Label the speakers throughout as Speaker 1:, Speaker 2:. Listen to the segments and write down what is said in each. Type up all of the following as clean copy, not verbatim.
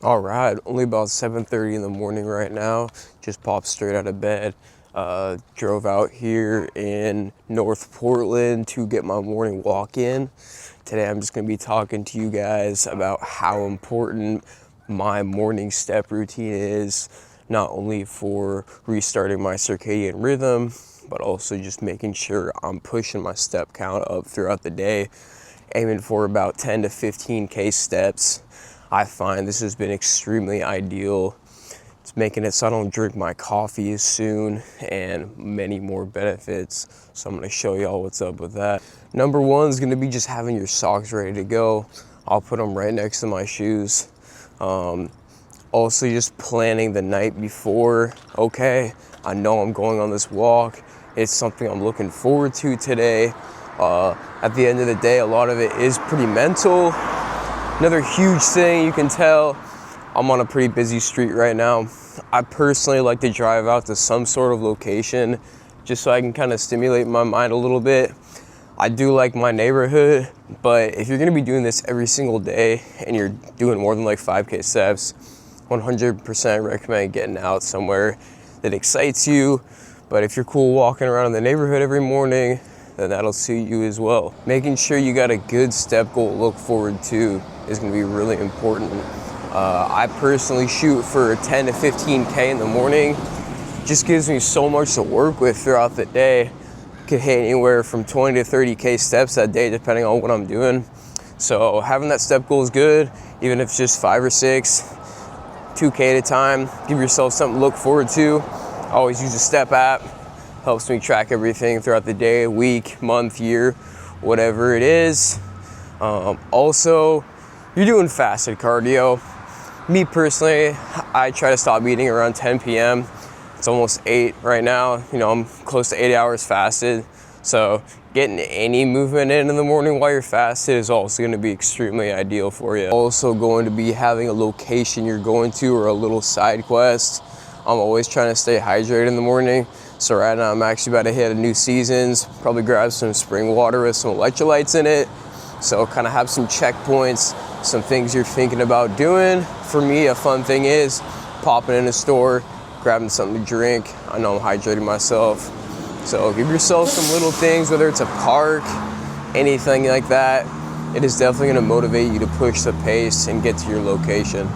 Speaker 1: All right, only about 7:30 in the morning right now. Just popped straight out of bed. Drove out here in North Portland to get my morning walk in. Today I'm just gonna be talking to you guys about how important my morning step routine is, not only for restarting my circadian rhythm, but also just making sure I'm pushing my step count up throughout the day, aiming for about 10 to 15K steps. I find this has been extremely ideal. It's making it so I don't drink my coffee as soon, and many more benefits. So I'm gonna show y'all what's up with that. Number one is gonna be just having your socks ready to go. I'll put them right next to my shoes. Also just planning the night before. Okay, I know I'm going on this walk. It's something I'm looking forward to today. At the end of the day, a lot of it is pretty mental. Another huge thing you can tell, I'm on a pretty busy street right now. I personally like to drive out to some sort of location just so I can kind of stimulate my mind a little bit. I do like my neighborhood, but if you're gonna be doing this every single day and you're doing more than like 5K steps, 100% recommend getting out somewhere that excites you. But if you're cool walking around in the neighborhood every morning, then that'll suit you as well. Making sure you got a good step goal to look forward to is gonna be really important. I personally shoot for 10 to 15K in the morning. Just gives me so much to work with throughout the day. Could hit anywhere from 20 to 30K steps that day, depending on what I'm doing. So having that step goal is good, even if it's just 5 or 6, 2K at a time. Give yourself something to look forward to. I always use a step app. Helps me track everything throughout the day, week, month, year, whatever it is. Also, you're doing fasted cardio. Me personally, I try to stop eating around 10 p.m. It's almost 8 right now. You know, I'm close to 8 hours fasted. So getting any movement in the morning while you're fasted is also gonna be extremely ideal for you. Also going to be having a location you're going to or a little side quest. I'm always trying to stay hydrated in the morning. So right now I'm actually about to hit a new seasons, probably grab some spring water with some electrolytes in it. So kind of have some checkpoints, some things you're thinking about doing. For me, a fun thing is popping in a store, grabbing something to drink. I know I'm hydrating myself. So give yourself some little things, whether it's a park, anything like that. It is definitely gonna motivate you to push the pace and get to your location.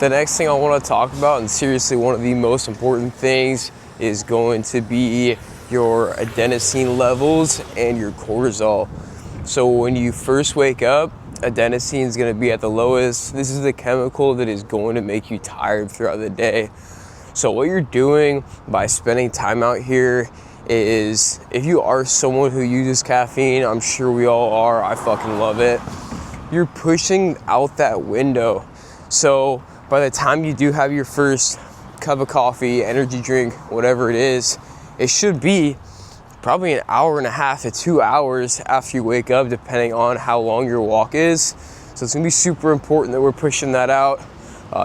Speaker 1: The next thing I want to talk about, and seriously one of the most important things, is going to be your adenosine levels and your cortisol. So when you first wake up, adenosine is going to be at the lowest. This is the chemical that is going to make you tired throughout the day. So what you're doing by spending time out here is, if you are someone who uses caffeine, I'm sure we all are, I fucking love it, you're pushing out that window. So by the time you do have your first cup of coffee, energy drink, whatever it is, it should be probably an hour and a half to 2 hours after you wake up, depending on how long your walk is. So it's gonna be super important that we're pushing that out.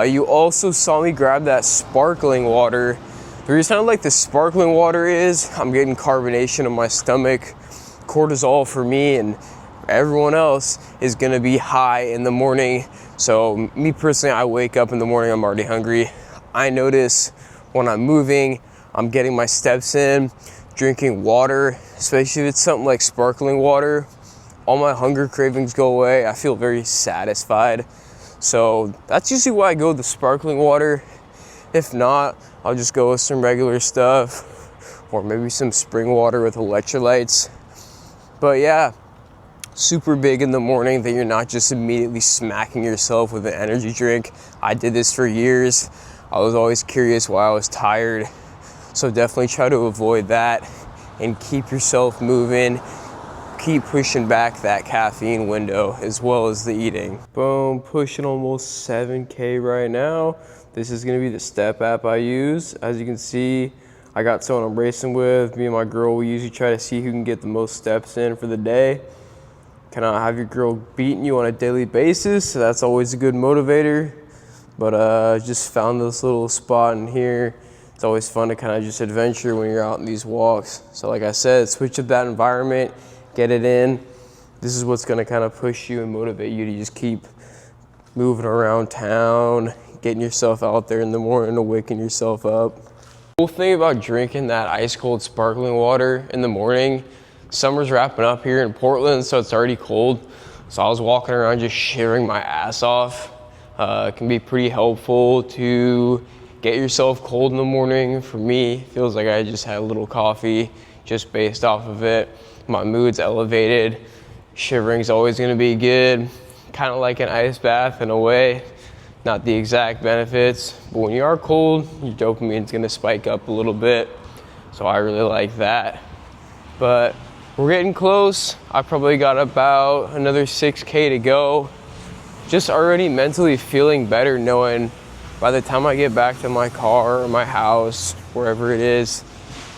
Speaker 1: You also saw me grab that sparkling water. The reason I like the sparkling water is I'm getting carbonation in my stomach. Cortisol for me and everyone else is gonna be high in the morning. So me personally, I wake up in the morning, I'm already hungry. I notice when I'm moving, I'm getting my steps in, drinking water, especially if it's something like sparkling water, all my hunger cravings go away. I feel very satisfied. So that's usually why I go with the sparkling water. If not, I'll just go with some regular stuff or maybe some spring water with electrolytes. But yeah, super big in the morning that you're not just immediately smacking yourself with an energy drink. I did this for years. I was always curious why I was tired. So definitely try to avoid that and keep yourself moving. Keep pushing back that caffeine window as well as the eating. Boom, pushing almost 7K right now. This is gonna be the step app I use. As you can see, I got someone I'm racing with. Me and my girl, we usually try to see who can get the most steps in for the day. Kind of have your girl beating you on a daily basis, so that's always a good motivator. But just found this little spot in here it's always fun to kind of just adventure when you're out in these walks. So like I said, switch up that environment, get it in. This is what's gonna kind of push you and motivate you to just keep moving around town, getting yourself out there in the morning to waking yourself up. Cool thing about drinking that ice cold sparkling water in the morning, summer's wrapping up here in Portland, so it's already cold. So I was walking around just shivering my ass off. It can be pretty helpful to get yourself cold in the morning. For me, it feels like I just had a little coffee just based off of it. My mood's elevated. Shivering's always gonna be good. Kind of like an ice bath in a way. Not the exact benefits, but when you are cold, your dopamine's gonna spike up a little bit. So I really like that. But we're getting close. I probably got about another 6K to go. Just already mentally feeling better knowing by the time I get back to my car or my house, wherever it is,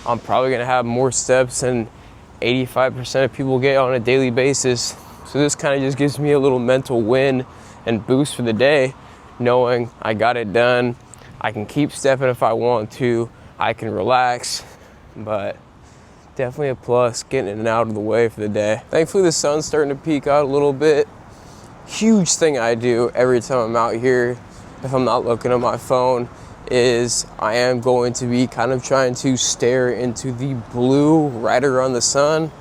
Speaker 1: I'm probably gonna have more steps than 85% of people get on a daily basis. So this kind of just gives me a little mental win and boost for the day, knowing I got it done. I can keep stepping if I want to, I can relax, but definitely a plus getting it out of the way for the day. Thankfully the sun's starting to peek out a little bit. Huge thing I do every time I'm out here, if I'm not looking at my phone, is I am going to be kind of trying to stare into the blue right around the sun.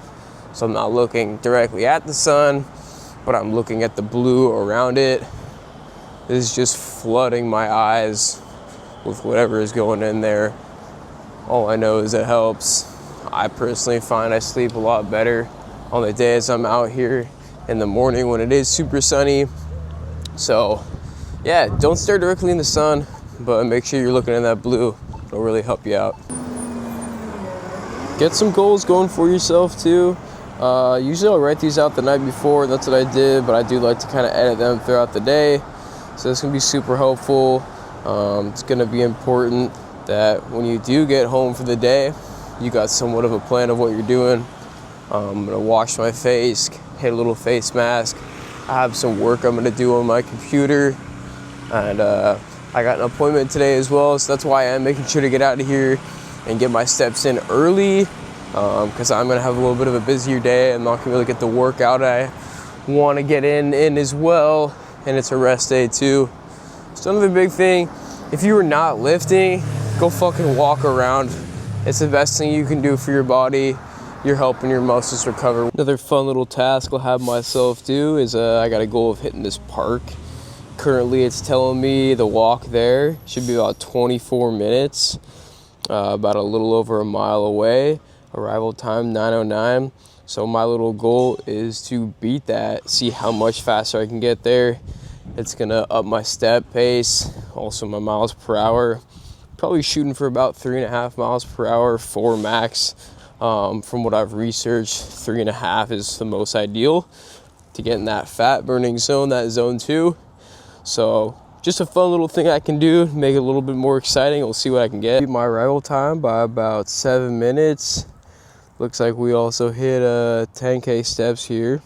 Speaker 1: So I'm not looking directly at the sun, but I'm looking at the blue around it. This is just flooding my eyes with whatever is going in there. All I know is it helps. I personally find I sleep a lot better on the days I'm out here in the morning when it is super sunny. So yeah, don't stare directly in the sun, but make sure you're looking in that blue. It'll really help you out. Get some goals going for yourself too. Usually I'll write these out the night before, that's what I did, but I do like to kind of edit them throughout the day. So this can be super helpful. It's gonna be important that when you do get home for the day, you got somewhat of a plan of what you're doing. I'm gonna wash my face, hit a little face mask. I have some work I'm gonna do on my computer, and I got an appointment today as well, so that's why I am making sure to get out of here and get my steps in early, because I'm gonna have a little bit of a busier day. I'm not gonna really get the workout I want to get in as well, and it's a rest day too. So another big thing, if you are not lifting, go fucking walk around. It's the best thing you can do for your body. You're helping your muscles recover. Another fun little task I'll have myself do is I got a goal of hitting this park. Currently it's telling me the walk there should be about 24 minutes, about a little over a mile away. Arrival time 9:09. So my little goal is to beat that, see how much faster I can get there. It's gonna up my step pace, also my miles per hour. Probably shooting for about 3.5 miles per hour, 4 max. From what I've researched, 3.5 is the most ideal to get in that fat burning zone, that zone 2. So just a fun little thing I can do, make it a little bit more exciting. We'll see what I can get. Beat my arrival time by about 7 minutes. Looks like we also hit 10K steps here.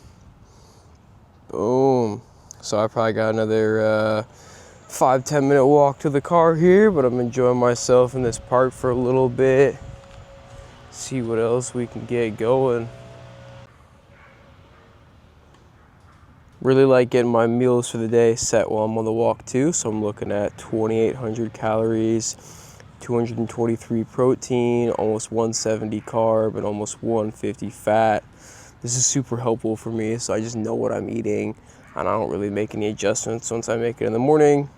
Speaker 1: Boom. So I probably got another 5-10 minute walk to the car here, but I'm enjoying myself in this park for a little bit. See what else we can get going. Really like getting my meals for the day set while I'm on the walk too. So I'm looking at 2,800 calories, 223 protein, almost 170 carb, and almost 150 fat. This is super helpful for me, so I just know what I'm eating, and I don't really make any adjustments once I make it in the morning.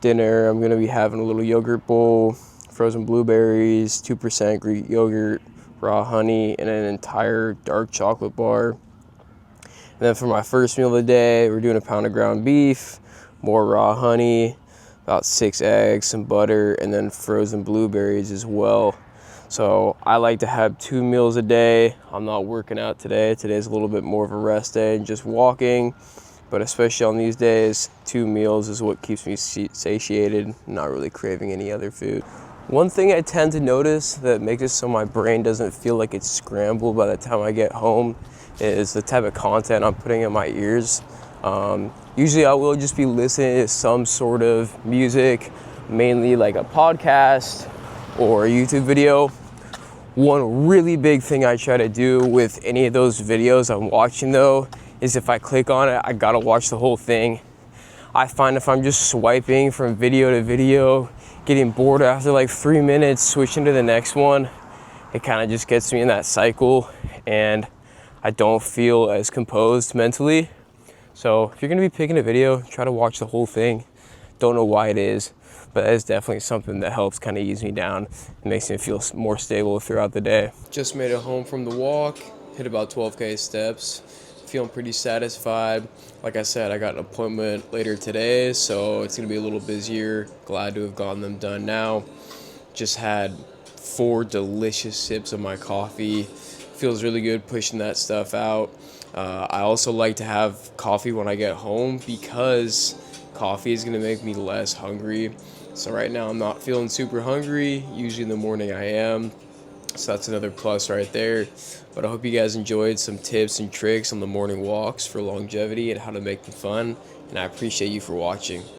Speaker 1: Dinner, I'm gonna be having a little yogurt bowl, frozen blueberries, 2% Greek yogurt, raw honey, and an entire dark chocolate bar. And then for my first meal of the day, we're doing a pound of ground beef, more raw honey, about 6 eggs, some butter, and then frozen blueberries as well. So I like to have 2 meals a day. I'm not working out today. Today's a little bit more of a rest day and just walking. But especially on these days, 2 meals is what keeps me satiated, not really craving any other food. One thing I tend to notice that makes it so my brain doesn't feel like it's scrambled by the time I get home is the type of content I'm putting in my ears. Usually I will just be listening to some sort of music, mainly like a podcast or a YouTube video, one really big thing I try to do with any of those videos I'm watching though is if I click on it, I gotta watch the whole thing. I find if I'm just swiping from video to video, getting bored after like 3 minutes, switching to the next one, it kind of just gets me in that cycle and I don't feel as composed mentally. So if you're gonna be picking a video, try to watch the whole thing. Don't know why it is, but that is definitely something that helps kind of ease me down and makes me feel more stable throughout the day. Just made it home from the walk, hit about 12K steps. Feeling pretty satisfied. Like I said, I got an appointment later today, so it's gonna be a little busier. Glad to have gotten them done now. Just had 4 delicious sips of my coffee. Feels really good pushing that stuff out. I also like to have coffee when I get home because coffee is gonna make me less hungry. So right now I'm not feeling super hungry. Usually in the morning I am. So that's another plus right there. But I hope you guys enjoyed some tips and tricks on the morning walks for longevity and how to make them fun. And I appreciate you for watching.